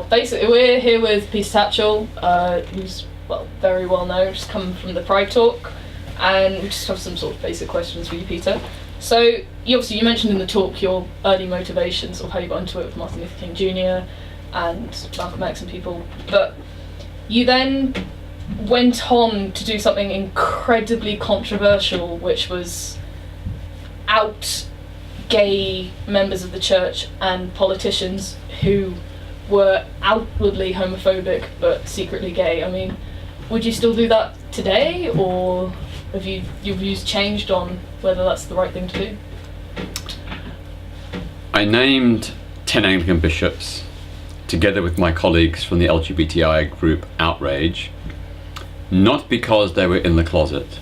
basically, we're here with Peter Tatchell, who's very well known, just come from the Pride Talk, and we just have some sort of basic questions for you, Peter. So, you mentioned in the talk your early motivations, of how you got into it with Martin Luther King Jr. and Malcolm X and people, but you then went on to do something incredibly controversial, which was out gay members of the church and politicians who were outwardly homophobic but secretly gay. I mean, would you still do that today, or have your views changed on whether that's the right thing to do? I named 10 Anglican bishops, together with my colleagues from the LGBTI group Outrage, not because they were in the closet,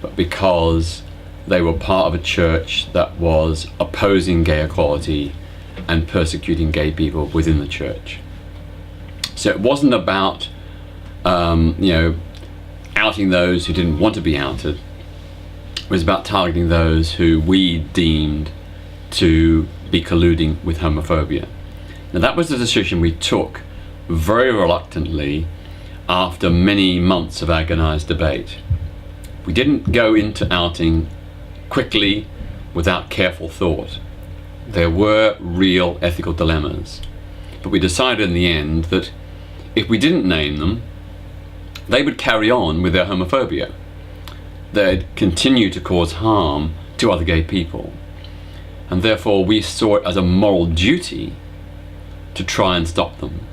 but because they were part of a church that was opposing gay equality and persecuting gay people within the church. So it wasn't about outing those who didn't want to be outed. It was about targeting those who we deemed to be colluding with homophobia. Now, that was the decision we took very reluctantly after many months of agonized debate. We didn't go into outing quickly, without careful thought. There were real ethical dilemmas, but we decided in the end that if we didn't name them, they would carry on with their homophobia. They'd continue to cause harm to other gay people, and therefore we saw it as a moral duty to try and stop them.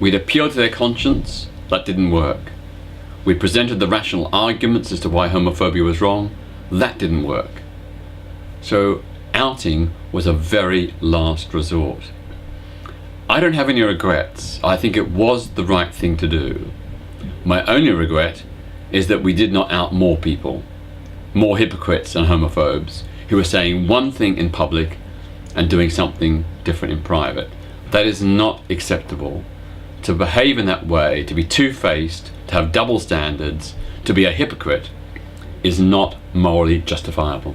We'd appealed to their conscience. That didn't work. We presented the rational arguments as to why homophobia was wrong. That didn't work. So outing was a very last resort. I don't have any regrets. I think it was the right thing to do. My only regret is that we did not out more people, more hypocrites and homophobes who were saying one thing in public and doing something different in private. That is not acceptable. To behave in that way, to be two-faced, to have double standards, to be a hypocrite, is not morally justifiable.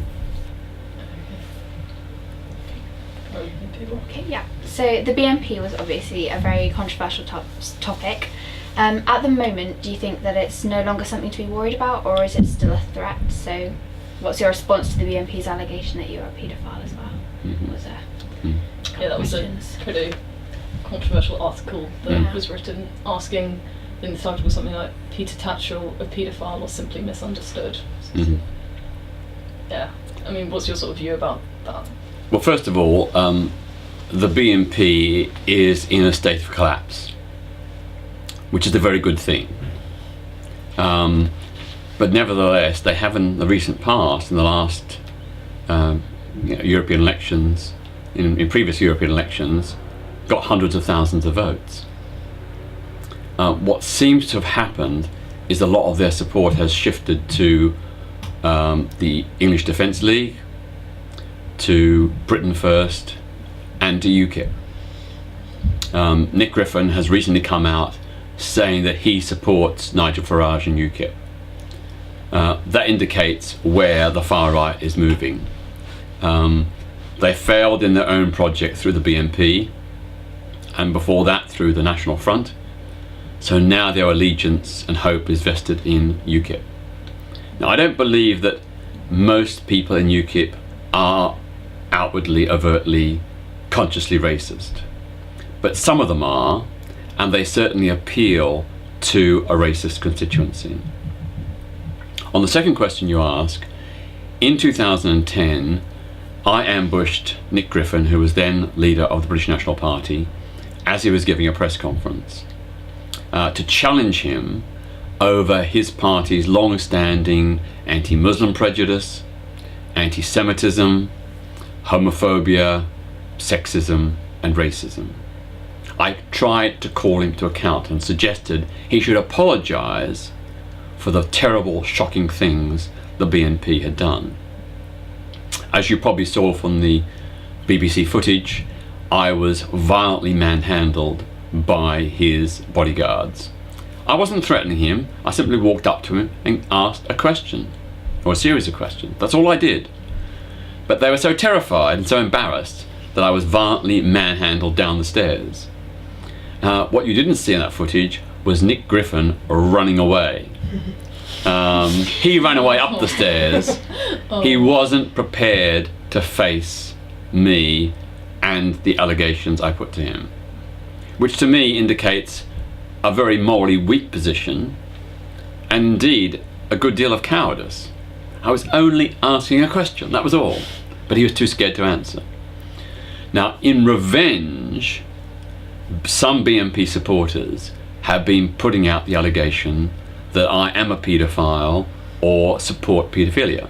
Okay, yeah. So the BNP was obviously a very controversial topic. At the moment, do you think that it's no longer something to be worried about, or is it still a threat? So what's your response to the BNP's allegation that you are a paedophile as well? That was a pretty controversial article that was written asking, in the title was something like Peter Tatchell, a paedophile or simply misunderstood. Yeah, I mean, what's your sort of view about that? Well, first of all, the BNP is in a state of collapse, which is a very good thing. But nevertheless, they have in the recent past, in the last European elections, in previous European elections, got hundreds of thousands of votes. What seems to have happened is a lot of their support has shifted to the English Defence League, to Britain First, and to UKIP. Nick Griffin has recently come out saying that he supports Nigel Farage and UKIP. That indicates where the far right is moving. They failed in their own project through the BNP, and before that through the National Front. So now their allegiance and hope is vested in UKIP. Now, I don't believe that most people in UKIP are outwardly, overtly, consciously racist. But some of them are, and they certainly appeal to a racist constituency. On the second question you ask, in 2010, I ambushed Nick Griffin, who was then leader of the British National Party, as he was giving a press conference, to challenge him over his party's long-standing anti-Muslim prejudice, anti-Semitism, homophobia, sexism, and racism. I tried to call him to account and suggested he should apologise for the terrible, shocking things the BNP had done. As you probably saw from the BBC footage, I was violently manhandled by his bodyguards. I wasn't threatening him. I simply walked up to him and asked a question, or a series of questions. That's all I did. But they were so terrified and so embarrassed that I was violently manhandled down the stairs. What you didn't see in that footage was Nick Griffin running away. He ran away up the stairs. He wasn't prepared to face me and the allegations I put to him, which to me indicates a very morally weak position, and indeed a good deal of cowardice. I was only asking a question, that was all, but he was too scared to answer. Now, in revenge, some BNP supporters have been putting out the allegation that I am a paedophile or support paedophilia.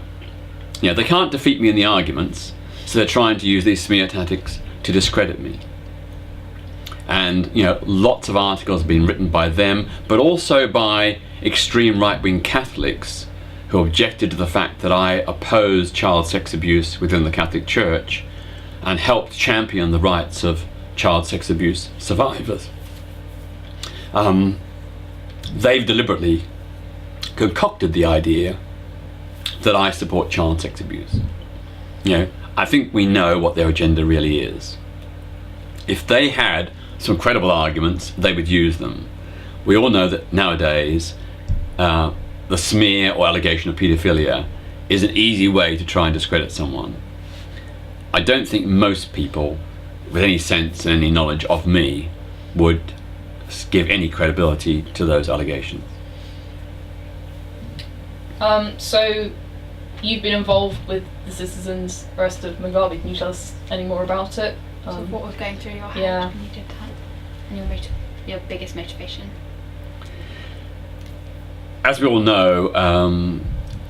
You know, they can't defeat me in the arguments, so they're trying to use these smear tactics to discredit me. And you know, lots of articles have been written by them, but also by extreme right-wing Catholics who objected to the fact that I opposed child sex abuse within the Catholic Church and helped champion the rights of child sex abuse survivors. They've deliberately concocted the idea that I support child sex abuse. You know, I think we know what their agenda really is. If they had some credible arguments, they would use them. We all know that nowadays the smear or allegation of paedophilia is an easy way to try and discredit someone. I don't think most people with any sense and any knowledge of me would give any credibility to those allegations. So you've been involved with the citizens' arrest of Mugabe. Can you tell us any more about it? So what was going through your head Yeah. when you did that? And your biggest motivation? As we all know,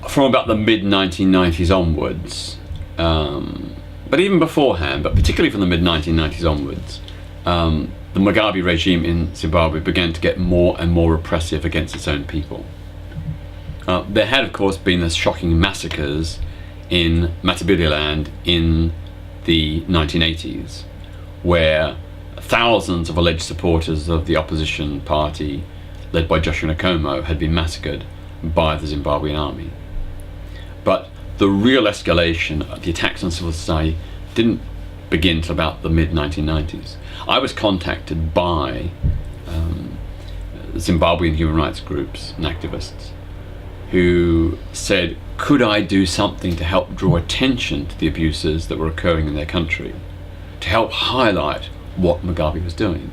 from about the mid-1990s onwards, but even beforehand, but particularly from the mid-1990s onwards, the Mugabe regime in Zimbabwe began to get more and more repressive against its own people. There had, of course, been the shocking massacres in Matabeleland in the 1980s, where thousands of alleged supporters of the opposition party, led by Joshua Nkomo, had been massacred by the Zimbabwean army. But the real escalation of the attacks on civil society didn't begin till about the mid-1990s. I was contacted by Zimbabwean human rights groups and activists who said, could I do something to help draw attention to the abuses that were occurring in their country, to help highlight what Mugabe was doing.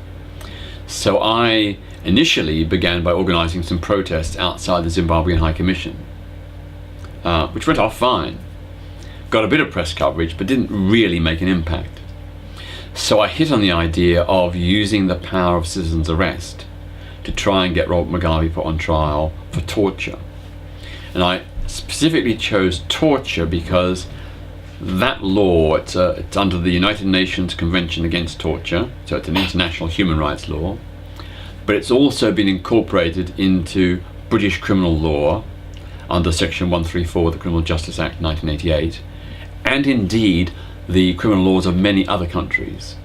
So I initially began by organising some protests outside the Zimbabwean High Commission, which went off fine. Got a bit of press coverage, but didn't really make an impact. So I hit on the idea of using the power of citizen's arrest to try and get Robert Mugabe put on trial for torture. And I specifically chose torture because that law, it's under the United Nations Convention Against Torture, so it's an international human rights law, but it's also been incorporated into British criminal law under Section 134 of the Criminal Justice Act 1988, and indeed the criminal laws of many other countries.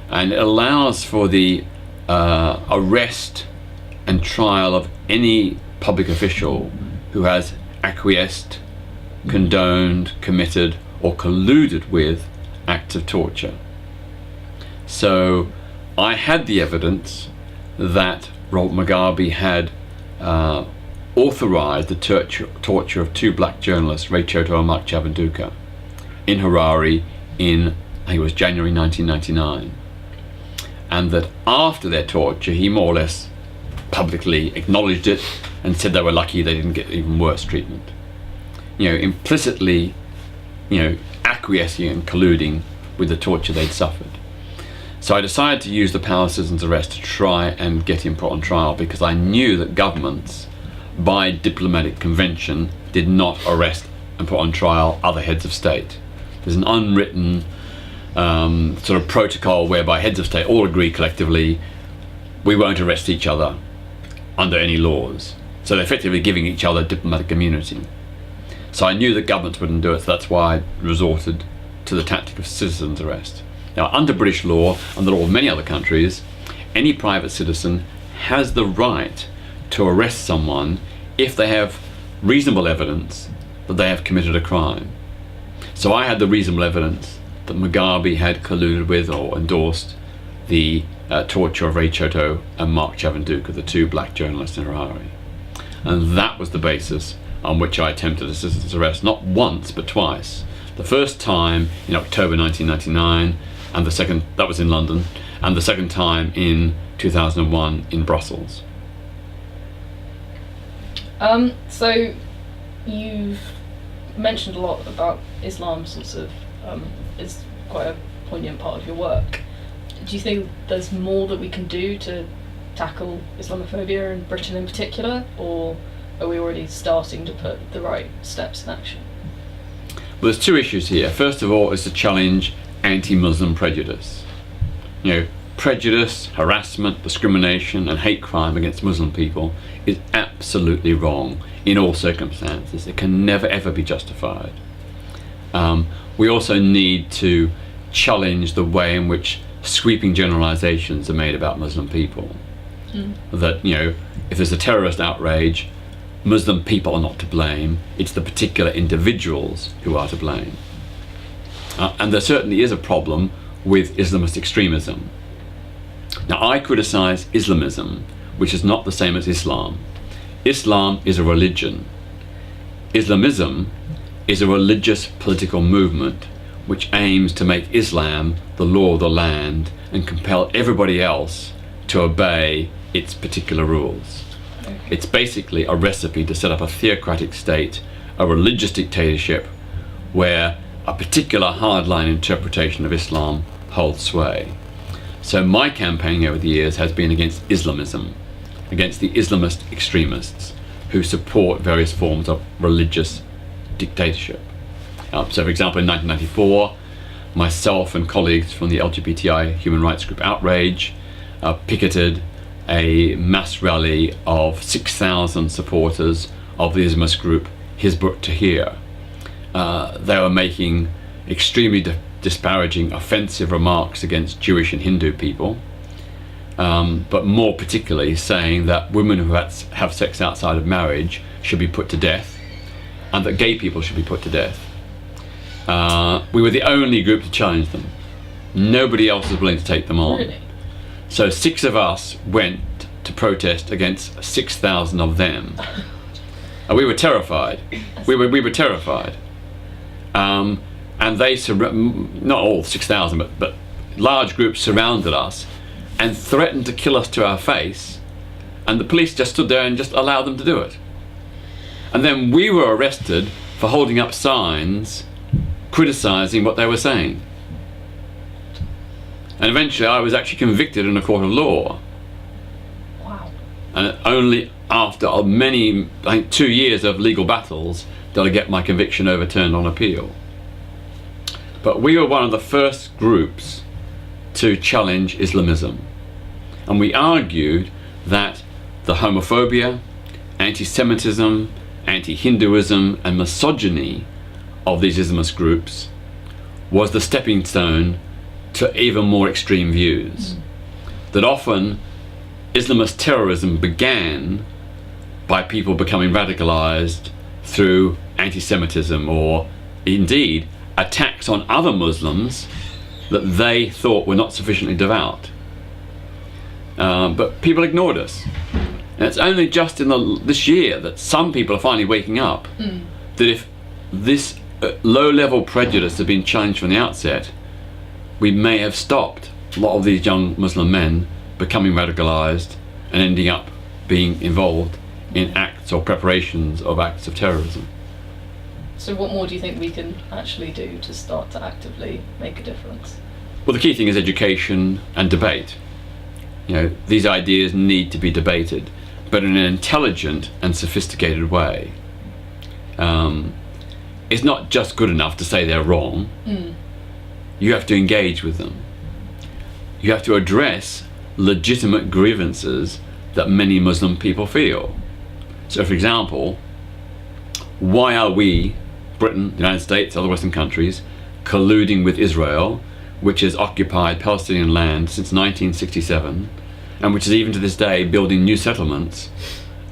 And it allows for the arrest and trial of any public official who has acquiesced, condoned, committed, or colluded with acts of torture. So I had the evidence that Robert Mugabe had authorised the torture of two black journalists, Ray Choto and Mark Chabanduka, in Harare in, I think it was January 1999. And that after their torture, he more or less publicly acknowledged it and said they were lucky they didn't get even worse treatment. You know, implicitly, you know, acquiescing and colluding with the torture they'd suffered. So I decided to use the power of citizen's arrest to try and get him put on trial, because I knew that governments, by diplomatic convention, did not arrest and put on trial other heads of state. There's an unwritten sort of protocol whereby heads of state all agree collectively, we won't arrest each other under any laws. So they're effectively giving each other diplomatic immunity. So I knew that governments wouldn't do it, so that's why I resorted to the tactic of citizen's arrest. Now, under British law, and the law of many other countries, any private citizen has the right to arrest someone if they have reasonable evidence that they have committed a crime. So I had the reasonable evidence that Mugabe had colluded with or endorsed the torture of Ray Choto and Mark Chavandouk, of the two black journalists in Harare. And that was the basis on which I attempted a citizen's arrest, not once but twice. The first time in October 1999, and the second, that was in London, and the second time in 2001 in Brussels. So you've mentioned a lot about Islam, is quite a poignant part of your work. Do you think there's more that we can do to tackle Islamophobia in Britain in particular, or are we already starting to put the right steps in action? Well, there's two issues here. First of all is to challenge anti-Muslim prejudice. Prejudice, harassment, discrimination and hate crime against Muslim people is absolutely wrong in all circumstances. It can never ever be justified. We also need to challenge the way in which sweeping generalizations are made about Muslim people. That, if there's a terrorist outrage, Muslim people are not to blame, it's the particular individuals who are to blame. And there certainly is a problem with Islamist extremism. Now, I criticize Islamism, which is not the same as Islam. Islam is a religion. Islamism is a religious political movement which aims to make Islam the law of the land and compel everybody else to obey its particular rules. It's basically a recipe to set up a theocratic state, a religious dictatorship, where a particular hardline interpretation of Islam holds sway. So my campaign over the years has been against Islamism, against the Islamist extremists who support various forms of religious dictatorship. So for example, in 1994, myself and colleagues from the LGBTI human rights group Outrage picketed a mass rally of 6,000 supporters of the Islamist group Hizb ut-Tahrir. They were making extremely disparaging, offensive remarks against Jewish and Hindu people, but more particularly saying that women who have sex outside of marriage should be put to death, and that gay people should be put to death. We were the only group to challenge them. Nobody else was willing to take them on. Really? So 6 of us went to protest against 6,000 of them. And we were terrified. We were terrified. And they, not all 6,000, but large groups surrounded us and threatened to kill us to our face. And the police just stood there and just allowed them to do it. And then we were arrested for holding up signs criticizing what they were saying. And eventually I was actually convicted in a court of law. Wow. And only after many, I think 2 years of legal battles, did I get my conviction overturned on appeal. But we were one of the first groups to challenge Islamism. And we argued that the homophobia, anti-Semitism, anti-Hinduism and misogyny of these Islamist groups was the stepping stone to even more extreme views. That often Islamist terrorism began by people becoming radicalized through anti-Semitism, or indeed attacks on other Muslims that they thought were not sufficiently devout. But people ignored us. And it's only just in this year that some people are finally waking up that if this low-level prejudice had been challenged from the outset, we may have stopped a lot of these young Muslim men becoming radicalized and ending up being involved in acts or preparations of acts of terrorism. So what more do you think we can actually do to start to actively make a difference? Well, the key thing is education and debate. These ideas need to be debated, but in an intelligent and sophisticated way. It's not just good enough to say they're wrong. You have to engage with them. You have to address legitimate grievances that many Muslim people feel. So for example, why are we, Britain, the United States, other Western countries, colluding with Israel, which has occupied Palestinian land since 1967, and which is even to this day building new settlements,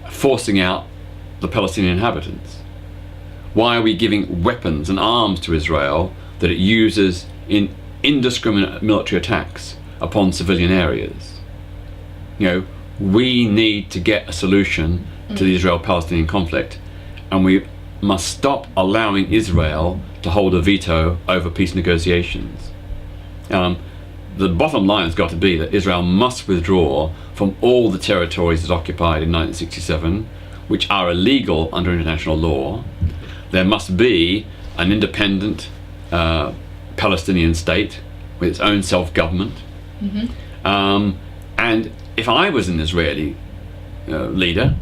forcing out the Palestinian inhabitants? Why are we giving weapons and arms to Israel that it uses in indiscriminate military attacks upon civilian areas. You know, we need to get a solution to the Israel-Palestinian conflict, and we must stop allowing Israel to hold a veto over peace negotiations. The bottom line has got to be that Israel must withdraw from all the territories it occupied in 1967, which are illegal under international law. There must be an independent Palestinian state with its own self-government. And if I was an Israeli leader,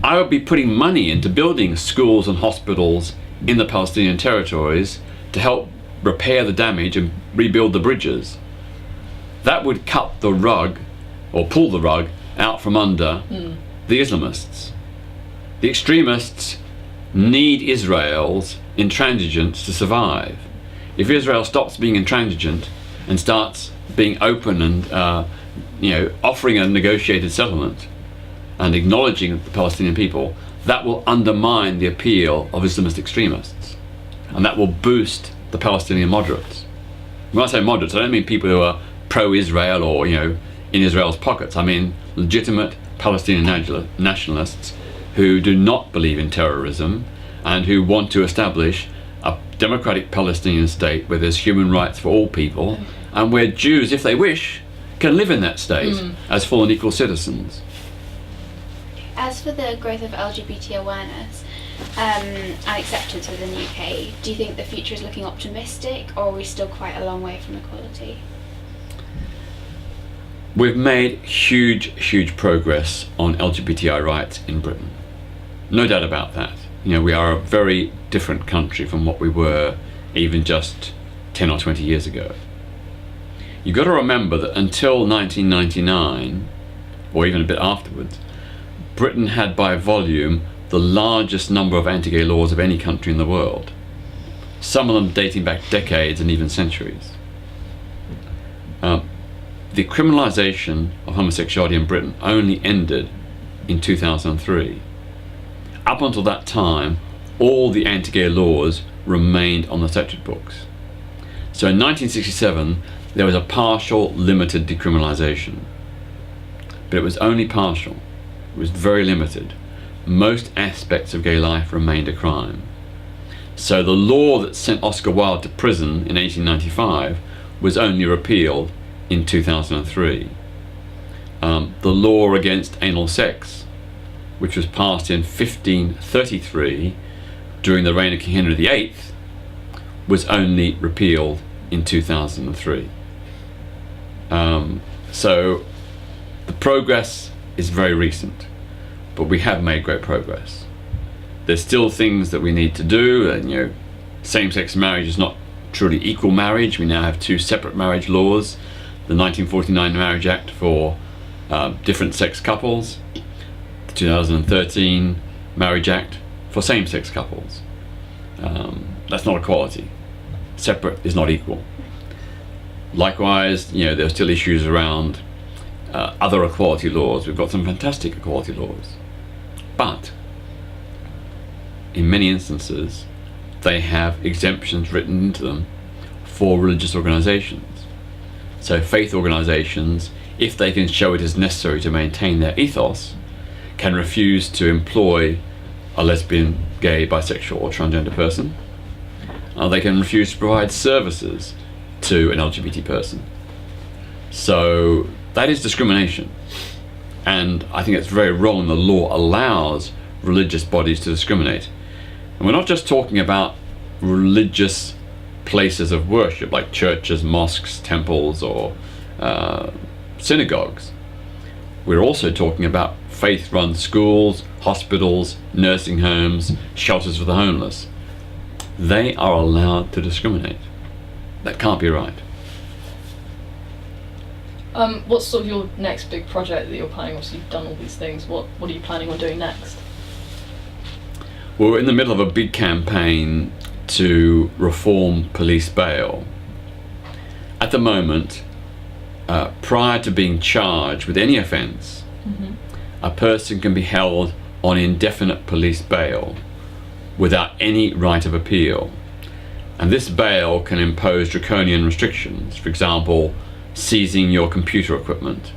I would be putting money into building schools and hospitals in the Palestinian territories to help repair the damage and rebuild the bridges. That would cut the rug, or pull the rug, out from under the Islamists. The extremists need Israel's intransigence to survive. If Israel stops being intransigent and starts being open and offering a negotiated settlement and acknowledging the Palestinian people, that will undermine the appeal of Islamist extremists, and that will boost the Palestinian moderates. When I say moderates, I don't mean people who are pro-Israel or in Israel's pockets. I mean legitimate Palestinian nationalists who do not believe in terrorism and who want to establish a democratic Palestinian state where there's human rights for all people, and where Jews, if they wish, can live in that state as full and equal citizens. As for the growth of LGBT awareness and acceptance within the UK, do you think the future is looking optimistic, or are we still quite a long way from equality? We've made huge progress on LGBTI rights in Britain. No doubt about that. We are a very different country from what we were even just 10 or 20 years ago. You've got to remember that until 1999, or even a bit afterwards, Britain had by volume the largest number of anti-gay laws of any country in the world, some of them dating back decades and even centuries. The criminalisation of homosexuality in Britain only ended in 2003. Up until that time, all the anti-gay laws remained on the statute books. So in 1967, there was a partial, limited decriminalisation. But it was only partial. It was very limited. Most aspects of gay life remained a crime. So the law that sent Oscar Wilde to prison in 1895 was only repealed in 2003. The law against anal sex, which was passed in 1533 during the reign of King Henry VIII, was only repealed in 2003. So the progress is very recent, but we have made great progress. There's still things that we need to do, and same-sex marriage is not truly equal marriage. We now have two separate marriage laws: the 1949 Marriage Act for different sex couples, the 2013 Marriage Act for same-sex couples. That's not equality. Separate is not equal. Likewise, there are still issues around other equality laws. We've got some fantastic equality laws, but in many instances they have exemptions written into them for religious organisations. So faith organisations, if they can show it is necessary to maintain their ethos, can refuse to employ a lesbian, gay, bisexual or transgender person. They can refuse to provide services to an LGBT person. So that is discrimination, and I think it's very wrong. The law allows religious bodies to discriminate, and we're not just talking about religious places of worship like churches, mosques, temples, or synagogues. We're also talking about faith-run schools, hospitals, nursing homes, shelters for the homeless. They are allowed to discriminate. That can't be right. What's sort of your next big project that you're planning? Obviously, you've done all these things. What are you planning on doing next? Well, we're in the middle of a big campaign to reform police bail. At the moment, prior to being charged with any offence, a person can be held on indefinite police bail without any right of appeal. And this bail can impose draconian restrictions. For example, seizing your computer equipment,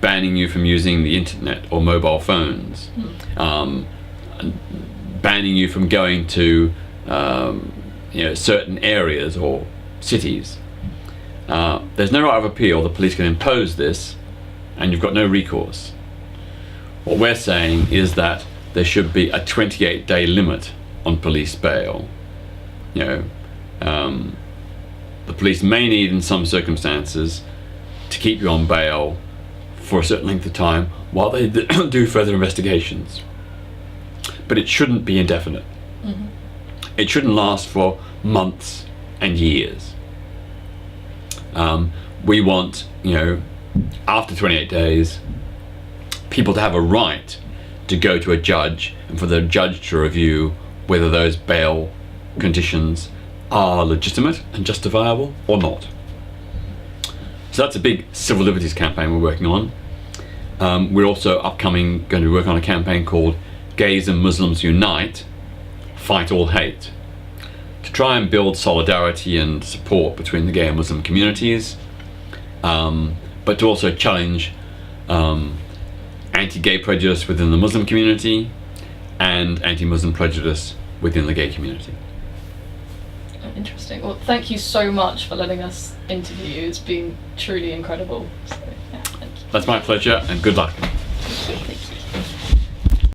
banning you from using the internet or mobile phones, banning you from going to certain areas or cities. There's no right of appeal. The police can impose this, and you've got no recourse. What we're saying is that there should be a 28-day limit on police bail. The police may need, in some circumstances, to keep you on bail for a certain length of time while they do further investigations. But it shouldn't be indefinite. Mm-hmm. It shouldn't last for months and years. We want, after 28 days, people to have a right to go to a judge and for the judge to review whether those bail conditions are legitimate and justifiable or not. So that's a big civil liberties campaign we're working on. We're also going to work on a campaign called Gays and Muslims Unite, Fight All Hate, to try and build solidarity and support between the gay and Muslim communities, but to also challenge anti-gay prejudice within the Muslim community and anti-Muslim prejudice within the gay community. Interesting. Well, thank you so much for letting us interview you. It's been truly incredible. So, yeah, thank you. That's my pleasure, and good luck. Thank you.